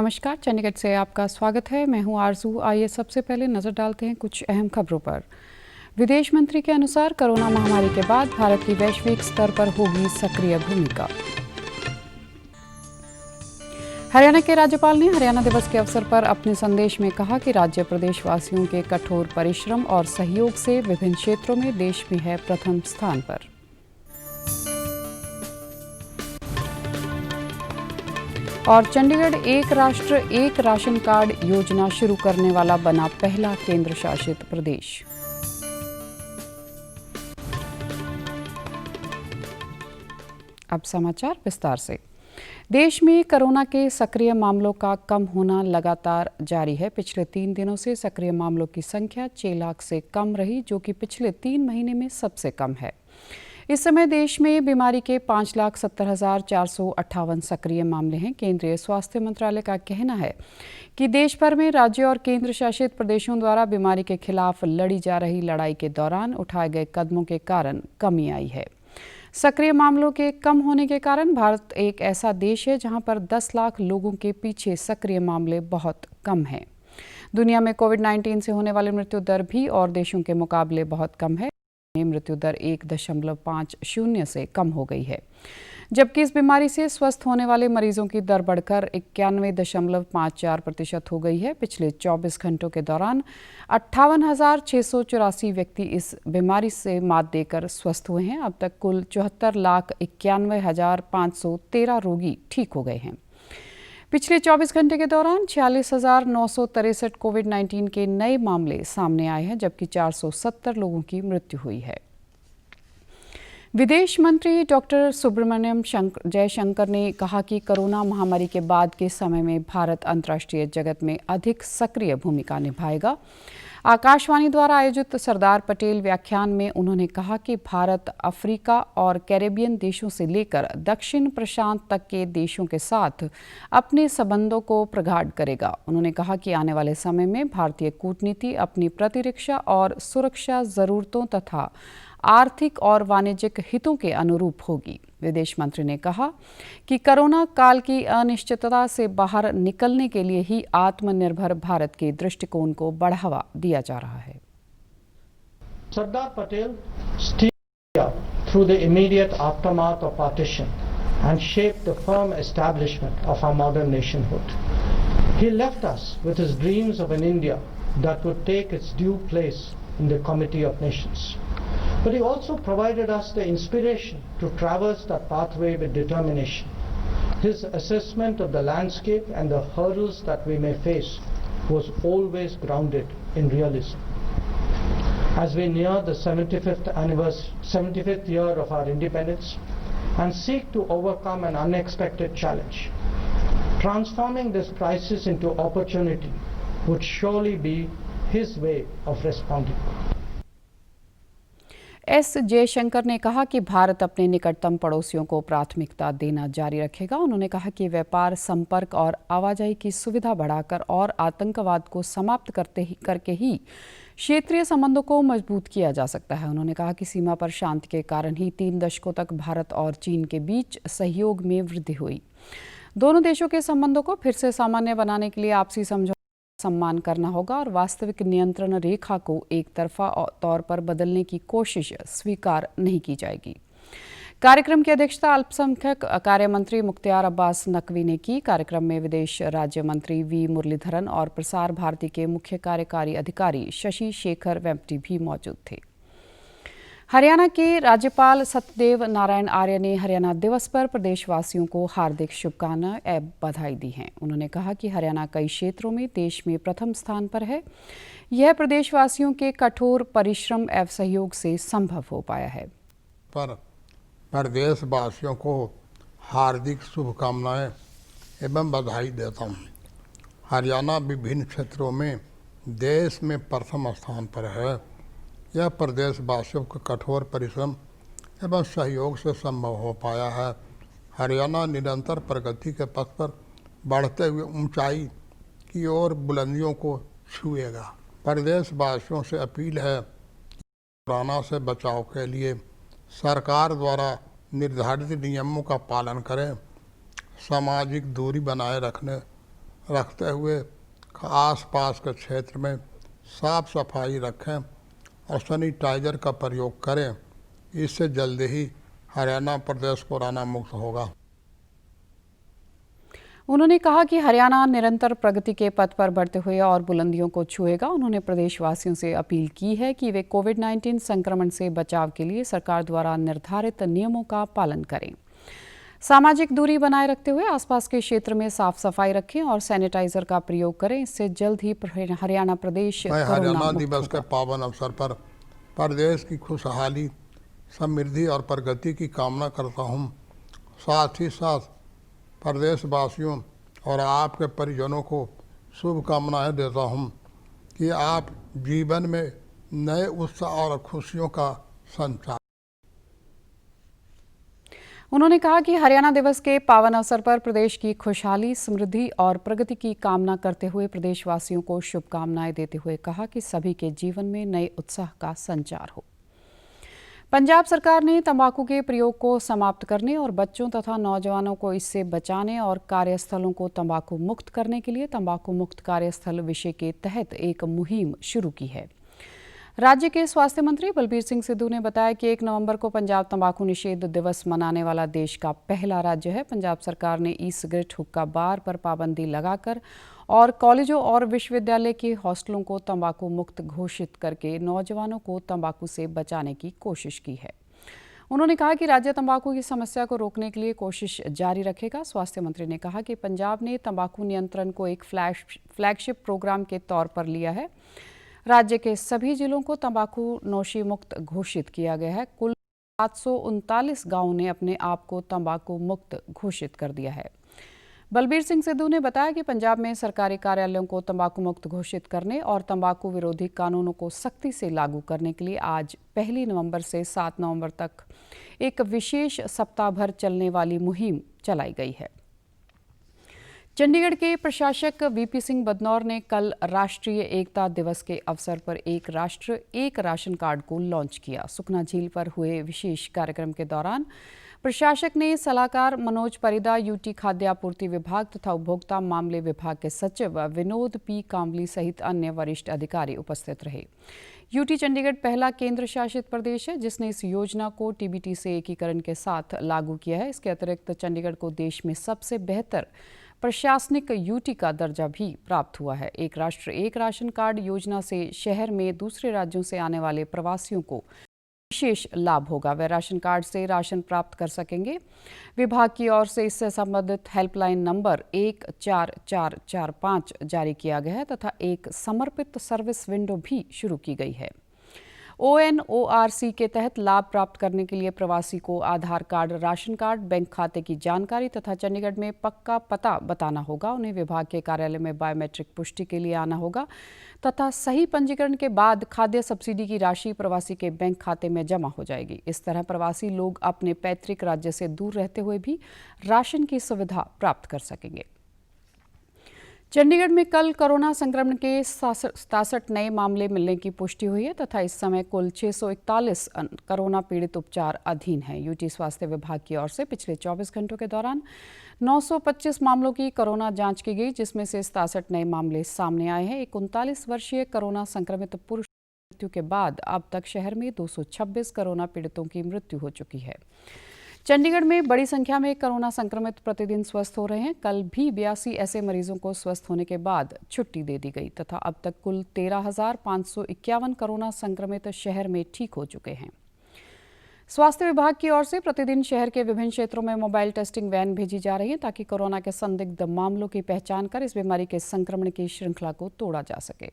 नमस्कार, चंडीगढ़ से आपका स्वागत है। मैं हूं आरजू। आइए सबसे पहले नजर डालते हैं कुछ अहम खबरों पर। विदेश मंत्री के अनुसार कोरोना महामारी के बाद भारत की वैश्विक स्तर पर होगी सक्रिय भूमिका। हरियाणा के राज्यपाल ने हरियाणा दिवस के अवसर पर अपने संदेश में कहा कि राज्य प्रदेशवासियों के कठोर परिश्रम और सहयोग से विभिन्न क्षेत्रों में देश में है प्रथम स्थान पर। और चंडीगढ़ एक राष्ट्र एक राशन कार्ड योजना शुरू करने वाला बना पहला केंद्र शासित प्रदेश। अब समाचार विस्तार से। देश में कोरोना के सक्रिय मामलों का कम होना लगातार जारी है। पिछले 3 दिनों से सक्रिय मामलों की संख्या 6 लाख से कम रही, जो कि पिछले 3 महीने में सबसे कम है। इस समय देश में बीमारी के 5,70,458 सक्रिय मामले हैं। केंद्रीय स्वास्थ्य मंत्रालय का कहना है कि देश भर में राज्य और केंद्र शासित प्रदेशों द्वारा बीमारी के खिलाफ लड़ी जा रही लड़ाई के दौरान उठाए गए कदमों के कारण कमी आई है। सक्रिय मामलों के कम होने के कारण भारत एक ऐसा देश है जहां पर 10 लाख लोगों के पीछे सक्रिय मामले बहुत कम हैं। दुनिया में कोविड-19 से होने वाली मृत्यु दर भी और देशों के मुकाबले बहुत कम है। मृत्यु दर 1.50 से कम हो गई है, जबकि इस बीमारी से स्वस्थ होने वाले मरीजों की दर बढ़कर 91.54% हो गई है। पिछले 24 घंटों के दौरान 58,684 व्यक्ति इस बीमारी से मात देकर स्वस्थ हुए हैं। अब तक कुल 74,91,513 रोगी ठीक हो गए हैं। पिछले 24 घंटे के दौरान 46,963 कोविड-19 के नए मामले सामने आए हैं, जबकि 470 लोगों की मृत्यु हुई है। विदेश मंत्री डॉक्टर सुब्रमण्यम जयशंकर ने कहा कि कोरोना महामारी के बाद के समय में भारत अंतर्राष्ट्रीय जगत में अधिक सक्रिय भूमिका निभाएगा। आकाशवाणी द्वारा आयोजित सरदार पटेल व्याख्यान में उन्होंने कहा कि भारत अफ्रीका और कैरेबियन देशों से लेकर दक्षिण प्रशांत तक के देशों के साथ अपने संबंधों को प्रगाढ़ करेगा। उन्होंने कहा कि आने वाले समय में भारतीय कूटनीति अपनी प्रतिरक्षा और सुरक्षा जरूरतों तथा आर्थिक और वाणिज्यिक हितों के अनुरूप होगी। विदेश मंत्री ने कहा कि कोरोना काल की अनिश्चितता से बाहर निकलने के लिए ही आत्मनिर्भर भारत के दृष्टिकोण को बढ़ावा दिया जा रहा है। Sardar Patel steered through the immediate aftermath of partition and shaped the firm establishment of our modern nationhood. He left us with his dreams of an India that would take its due place in the Committee of Nations. But he also provided us the inspiration to traverse that pathway with determination. His assessment of the landscape and the hurdles that we may face was always grounded in realism. As we near the 75th year of our independence and seek to overcome an unexpected challenge, transforming this crisis into opportunity would surely be his way of responding. S Jaishankar ने कहा कि भारत अपने निकटतम पड़ोसियों को प्राथमिकता देना जारी रखेगा। उन्होंने कहा कि व्यापार, संपर्क और आवाजाही की सुविधा बढ़ाकर और आतंकवाद को समाप्त करके ही क्षेत्रीय संबंधों को मजबूत किया जा सकता है। उन्होंने कहा कि सीमा पर शांति के कारण ही 3 दशकों तक भारत और चीन के बीच सहयोग में वृद्धि हुई। दोनों देशों के संबंधों को फिर से सामान्य बनाने के लिए आपसी समझौता सम्मान करना होगा और वास्तविक नियंत्रण रेखा को एक तरफा तौर पर बदलने की कोशिश स्वीकार नहीं की जाएगी। कार्यक्रम की अध्यक्षता अल्पसंख्यक कार्य मंत्री मुख्तार अब्बास नकवी ने की। कार्यक्रम में विदेश राज्य मंत्री वी मुरलीधरन और प्रसार भारती के मुख्य कार्यकारी अधिकारी शशि शेखर वेम्पटी भी मौजूद थे। हरियाणा के राज्यपाल सत्यदेव नारायण आर्य ने हरियाणा दिवस पर प्रदेशवासियों को हार्दिक शुभकामनाएं एवं बधाई दी हैं। उन्होंने कहा कि हरियाणा कई क्षेत्रों में देश में प्रथम स्थान पर है। यह प्रदेशवासियों के कठोर परिश्रम एवं सहयोग से संभव हो पाया है। पर प्रदेशवासियों को हार्दिक शुभकामनाएं एवं बधाई देता हूँ। हरियाणा विभिन्न क्षेत्रों में देश में प्रथम स्थान पर है। यह प्रदेशवासियों के कठोर परिश्रम एवं सहयोग से संभव हो पाया है। हरियाणा निरंतर प्रगति के पथ पर बढ़ते हुए ऊंचाई की ओर बुलंदियों को छुएगा। प्रदेशवासियों से अपील है कि कोरोना से बचाव के लिए सरकार द्वारा निर्धारित नियमों का पालन करें, सामाजिक दूरी बनाए रखने रखते हुए आसपास के क्षेत्र में साफ सफाई रखें और सैनिटाइजर का प्रयोग करें। इससे जल्दी ही हरियाणा प्रदेश कोरोना मुक्त होगा। उन्होंने कहा कि हरियाणा निरंतर प्रगति के पथ पर बढ़ते हुए और बुलंदियों को छुएगा। उन्होंने प्रदेशवासियों से अपील की है कि वे कोविड-19 संक्रमण से बचाव के लिए सरकार द्वारा निर्धारित नियमों का पालन करें, सामाजिक दूरी बनाए रखते हुए आसपास के क्षेत्र में साफ सफाई रखें और सैनिटाइजर का प्रयोग करें। इससे जल्द ही हरियाणा प्रदेश मैं हरियाणा दिवस के होगा। पावन अवसर पर प्रदेश की खुशहाली, समृद्धि और प्रगति की कामना करता हूँ। साथ ही साथ प्रदेशवासियों और आपके परिजनों को शुभकामनाएं देता हूँ कि आप जीवन में नए उत्साह और खुशियों का संचार। उन्होंने कहा कि हरियाणा दिवस के पावन अवसर पर प्रदेश की खुशहाली, समृद्धि और प्रगति की कामना करते हुए प्रदेशवासियों को शुभकामनाएं देते हुए कहा कि सभी के जीवन में नए उत्साह का संचार हो। पंजाब सरकार ने तंबाकू के प्रयोग को समाप्त करने और बच्चों तथा नौजवानों को इससे बचाने और कार्यस्थलों को तंबाकू मुक्त करने के लिए तंबाकू मुक्त कार्यस्थल विषय के तहत एक मुहिम शुरू की है। राज्य के स्वास्थ्य मंत्री बलबीर सिंह सिद्धू ने बताया कि 1 नवंबर को पंजाब तंबाकू निषेध दिवस मनाने वाला देश का पहला राज्य है। पंजाब सरकार ने ई सिगरेट, हुक्का बार पर पाबंदी लगाकर और कॉलेजों और विश्वविद्यालय के हॉस्टलों को तंबाकू मुक्त घोषित करके नौजवानों को तंबाकू से बचाने की कोशिश की है। उन्होंने कहा कि राज्य तंबाकू की समस्या को रोकने के लिए कोशिश जारी रखेगा। स्वास्थ्य मंत्री ने कहा कि पंजाब ने तंबाकू नियंत्रण को एक फ्लैगशिप प्रोग्राम के तौर पर लिया है। राज्य के सभी जिलों को तंबाकू नोशी मुक्त घोषित किया गया है। कुल 739 गांवों ने अपने आप को तंबाकू मुक्त घोषित कर दिया है। बलबीर सिंह सिद्धू ने बताया कि पंजाब में सरकारी कार्यालयों को तंबाकू मुक्त घोषित करने और तंबाकू विरोधी कानूनों को सख्ती से लागू करने के लिए आज 1 नवंबर से 7 नवंबर तक एक विशेष सप्ताह भर चलने वाली मुहिम चलाई गई है। चंडीगढ़ के प्रशासक वीपी सिंह बदनौर ने कल राष्ट्रीय एकता दिवस के अवसर पर एक राष्ट्र एक राशन कार्ड को लॉन्च किया। सुखना झील पर हुए विशेष कार्यक्रम के दौरान प्रशासक ने सलाहकार मनोज परिदा, यूटी खाद्य आपूर्ति विभाग तथा उपभोक्ता मामले विभाग के सचिव विनोद पी कांबली सहित अन्य वरिष्ठ अधिकारी उपस्थित रहे। यूटी चंडीगढ़ पहला केंद्र शासित प्रदेश है जिसने इस योजना को टीबीटी से एकीकरण के साथ लागू किया है। इसके अतिरिक्त चंडीगढ़ को देश में सबसे बेहतर प्रशासनिक यूटी का दर्जा भी प्राप्त हुआ है। एक राष्ट्र एक राशन कार्ड योजना से शहर में दूसरे राज्यों से आने वाले प्रवासियों को विशेष लाभ होगा। वे राशन कार्ड से राशन प्राप्त कर सकेंगे। विभाग की ओर से इससे संबंधित हेल्पलाइन नंबर 14445 जारी किया गया है तथा एक समर्पित सर्विस विंडो भी शुरू की गई है। ONORC के तहत लाभ प्राप्त करने के लिए प्रवासी को आधार कार्ड, राशन कार्ड, बैंक खाते की जानकारी तथा चंडीगढ़ में पक्का पता बताना होगा। उन्हें विभाग के कार्यालय में बायोमेट्रिक पुष्टि के लिए आना होगा तथा सही पंजीकरण के बाद खाद्य सब्सिडी की राशि प्रवासी के बैंक खाते में जमा हो जाएगी। इस तरह प्रवासी लोग अपने पैतृक राज्य से दूर रहते हुए भी राशन की सुविधा प्राप्त कर सकेंगे। चंडीगढ़ में कल कोरोना संक्रमण के 67 नए मामले मिलने की पुष्टि हुई है तथा इस समय कुल 641 कोरोना पीड़ित उपचार अधीन हैं। यूटी स्वास्थ्य विभाग की ओर से पिछले 24 घंटों के दौरान 925 मामलों की कोरोना जांच की गई, जिसमें से 67 नए मामले सामने आए हैं। एक 39 वर्षीय कोरोना संक्रमित पुरुष की मृत्यु के बाद अब तक शहर में 226 कोरोना पीड़ितों की मृत्यु हो चुकी है। चंडीगढ़ में बड़ी संख्या में कोरोना संक्रमित प्रतिदिन स्वस्थ हो रहे हैं। कल भी 82 ऐसे मरीजों को स्वस्थ होने के बाद छुट्टी दे दी गई तथा अब तक कुल 13,551 कोरोना संक्रमित शहर में ठीक हो चुके हैं। स्वास्थ्य विभाग की ओर से प्रतिदिन शहर के विभिन्न क्षेत्रों में मोबाइल टेस्टिंग वैन भेजी जा रही है ताकि कोरोना के संदिग्ध मामलों की पहचान कर इस बीमारी के संक्रमण की श्रृंखला को तोड़ा जा सके।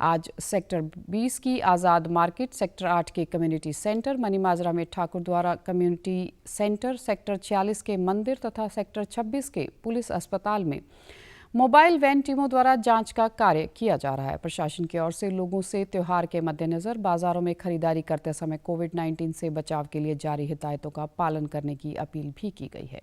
आज सेक्टर 20 की आज़ाद मार्केट, सेक्टर 8 के कम्युनिटी सेंटर, मनी माजरा में ठाकुर द्वारा कम्युनिटी सेंटर, सेक्टर 46 के मंदिर तथा सेक्टर 26 के पुलिस अस्पताल में मोबाइल वैन टीमों द्वारा जांच का कार्य किया जा रहा है। प्रशासन की ओर से लोगों से त्योहार के मद्देनजर बाजारों में खरीदारी करते समय कोविड-19 से बचाव के लिए जारी हिदायतों का पालन करने की अपील भी की गई है।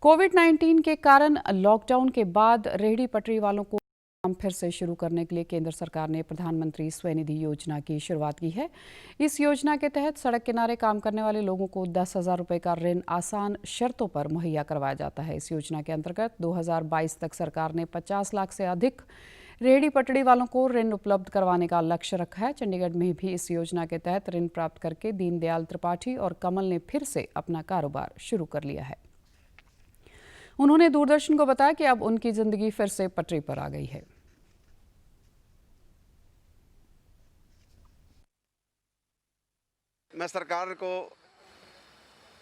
कोविड-19 के कारण लॉकडाउन के बाद रेहड़ी पटरी वालों को काम फिर से शुरू करने के लिए केंद्र सरकार ने प्रधानमंत्री स्वनिधि योजना की शुरुआत की है। इस योजना के तहत सड़क किनारे काम करने वाले लोगों को 10,000 रुपये का ऋण आसान शर्तों पर मुहैया करवाया जाता है। इस योजना के अंतर्गत 2022 तक सरकार ने 50 लाख से अधिक रेहड़ी पटड़ी वालों को ऋण उपलब्ध करवाने का लक्ष्य रखा है। चंडीगढ़ में भी इस योजना के तहत ऋण प्राप्त करके दीनदयाल त्रिपाठी और कमल ने फिर से अपना कारोबार शुरू कर लिया है। उन्होंने दूरदर्शन को बताया कि अब उनकी जिंदगी फिर से पटरी पर आ गई है। मैं सरकार को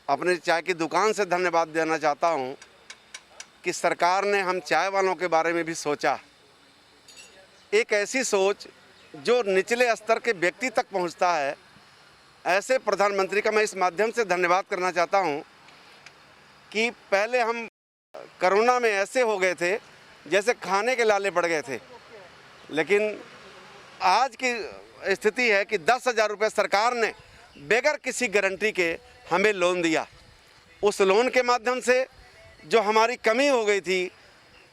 अपने चाय की दुकान से धन्यवाद देना चाहता हूं कि सरकार ने हम चाय वालों के बारे में भी सोचा। एक ऐसी सोच जो निचले स्तर के व्यक्ति तक पहुंचता है, ऐसे प्रधानमंत्री का मैं इस माध्यम से धन्यवाद करना चाहता हूं कि पहले हम कोरोना में ऐसे हो गए थे जैसे खाने के लाले पड़ गए थे, लेकिन आज की स्थिति है कि 10,000 रुपये सरकार ने बगैर किसी गारंटी के हमें लोन दिया। उस लोन के माध्यम से जो हमारी कमी हो गई थी,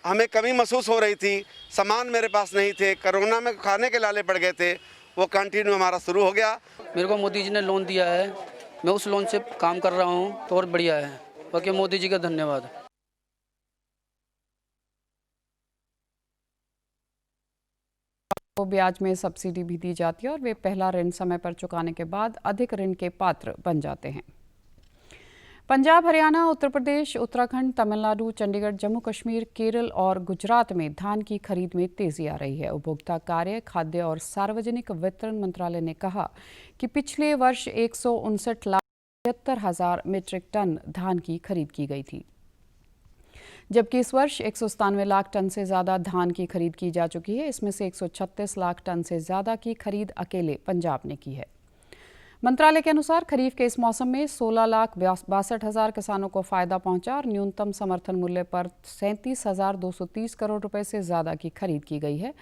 हमें कमी महसूस हो रही थी, सामान मेरे पास नहीं थे, कोरोना में खाने के लाले पड़ गए थे, वो कंटिन्यू हमारा शुरू हो गया। मेरे को मोदी जी ने लोन दिया है, मैं उस लोन से काम कर रहा हूँ तो और बढ़िया है। बाकी मोदी जी का धन्यवाद। को ब्याज में सब्सिडी भी दी जाती है और वे पहला ऋण समय पर चुकाने के बाद अधिक ऋण के पात्र बन जाते हैं। पंजाब, हरियाणा, उत्तर प्रदेश, उत्तराखंड, तमिलनाडु, चंडीगढ़, जम्मू कश्मीर, केरल और गुजरात में धान की खरीद में तेजी आ रही है। उपभोक्ता कार्य, खाद्य और सार्वजनिक वितरण मंत्रालय ने कहा कि पिछले वर्ष 159,75,000 मीट्रिक टन धान की खरीद की गई थी, जबकि इस वर्ष 197 लाख टन से ज़्यादा धान की खरीद की जा चुकी है। इसमें से 136 लाख टन से ज़्यादा की खरीद अकेले पंजाब ने की है। मंत्रालय के अनुसार खरीफ के इस मौसम में 16,62,000 किसानों को फायदा पहुंचा और न्यूनतम समर्थन मूल्य पर 37,230 करोड़ रुपए से ज़्यादा की खरीद की गई है।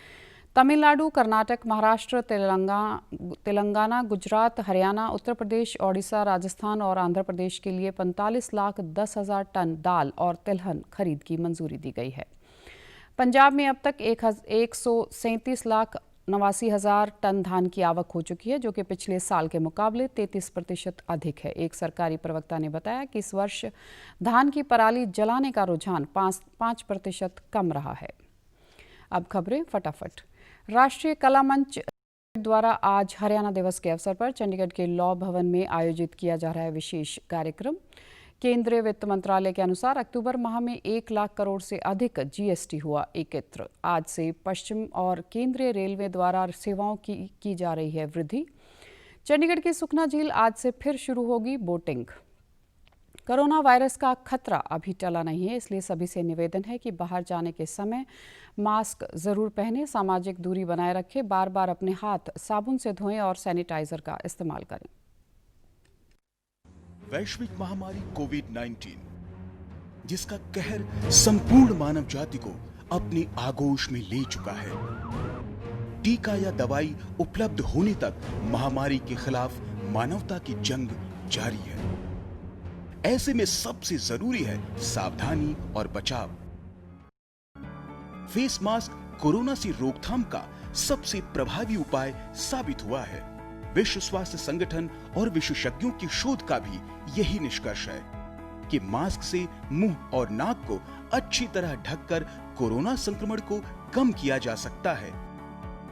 तमिलनाडु, कर्नाटक, महाराष्ट्र, तेलंगाना, गुजरात, हरियाणा, उत्तर प्रदेश, ओडिशा, राजस्थान और आंध्र प्रदेश के लिए 45,10,000 टन दाल और तिलहन खरीद की मंजूरी दी गई है। पंजाब में अब तक 137,89,000 टन धान की आवक हो चुकी है, जो कि पिछले साल के मुकाबले 33% अधिक है। एक सरकारी प्रवक्ता ने बताया कि इस वर्ष धान की पराली जलाने का रुझान 5% कम रहा है। अब खबरें फटाफट। राष्ट्रीय कला मंच द्वारा आज हरियाणा दिवस के अवसर पर चंडीगढ़ के लॉ भवन में आयोजित किया जा रहा है विशेष कार्यक्रम। केंद्रीय वित्त मंत्रालय के अनुसार अक्टूबर माह में 1 लाख करोड़ से अधिक जीएसटी हुआ एकत्र। आज से पश्चिम और केंद्रीय रेलवे द्वारा सेवाओं की जा रही है वृद्धि। चंडीगढ़ की सुखना झील आज से फिर शुरू होगी बोटिंग। कोरोना वायरस का खतरा अभी टला नहीं है, इसलिए सभी से निवेदन है कि बाहर जाने के समय मास्क जरूर पहनें, सामाजिक दूरी बनाए रखें, बार बार अपने हाथ साबुन से धोएं और सैनिटाइजर का इस्तेमाल करें। वैश्विक महामारी कोविड-19, जिसका कहर संपूर्ण मानव जाति को अपनी आगोश में ले चुका है। टीका या दवाई उपलब्ध होने तक महामारी के खिलाफ मानवता की जंग जारी है। ऐसे में सबसे जरूरी है सावधानी और बचाव। फेस मास्क कोरोना से रोकथाम का सबसे प्रभावी उपाय साबित हुआ है। विश्व स्वास्थ्य संगठन और विशेषज्ञों की शोध का भी यही निष्कर्ष है कि मास्क से मुंह और नाक को अच्छी तरह ढककर कोरोना संक्रमण को कम किया जा सकता है।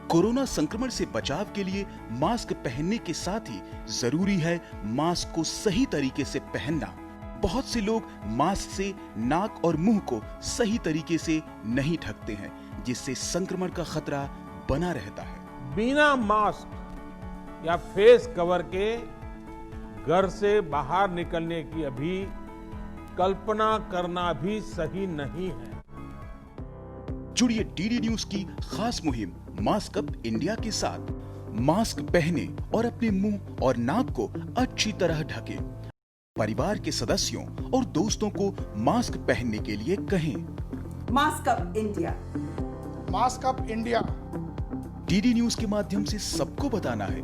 कोरोना संक्रमण से बचाव के लिए मास्क पहनने के साथ ही जरूरी है मास्क को सही तरीके से पहनना। बहुत से लोग मास्क से नाक और मुंह को सही तरीके से नहीं ढकते हैं, जिससे संक्रमण का खतरा बना रहता है। बिना मास्क या फेस कवर के घर से बाहर निकलने की अभी कल्पना करना भी सही नहीं है। जुड़िए डीडी न्यूज की खास मुहिम मास्क अप इंडिया के साथ। मास्क पहने और अपने मुंह और नाक को अच्छी तरह ढकें। परिवार के सदस्यों और दोस्तों को मास्क पहनने के लिए कहें। Mask up India, mask up India. DD news के माध्यम से सबको बताना है,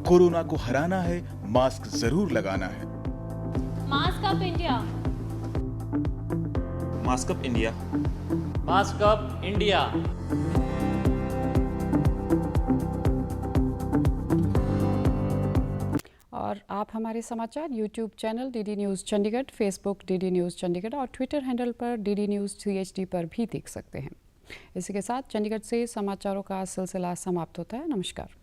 कोरोना को हराना है, मास्क जरूर लगाना है। Mask up India, mask up India, mask up India. आप हमारे समाचार YouTube channel DD news Chandigarh, Facebook DD news Chandigarh और ट्विटर हैंडल पर डीडी न्यूज़ CHD पर भी देख सकते हैं। इसी के साथ चंडीगढ़ से समाचारों का सिलसिला समाप्त होता है। नमस्कार।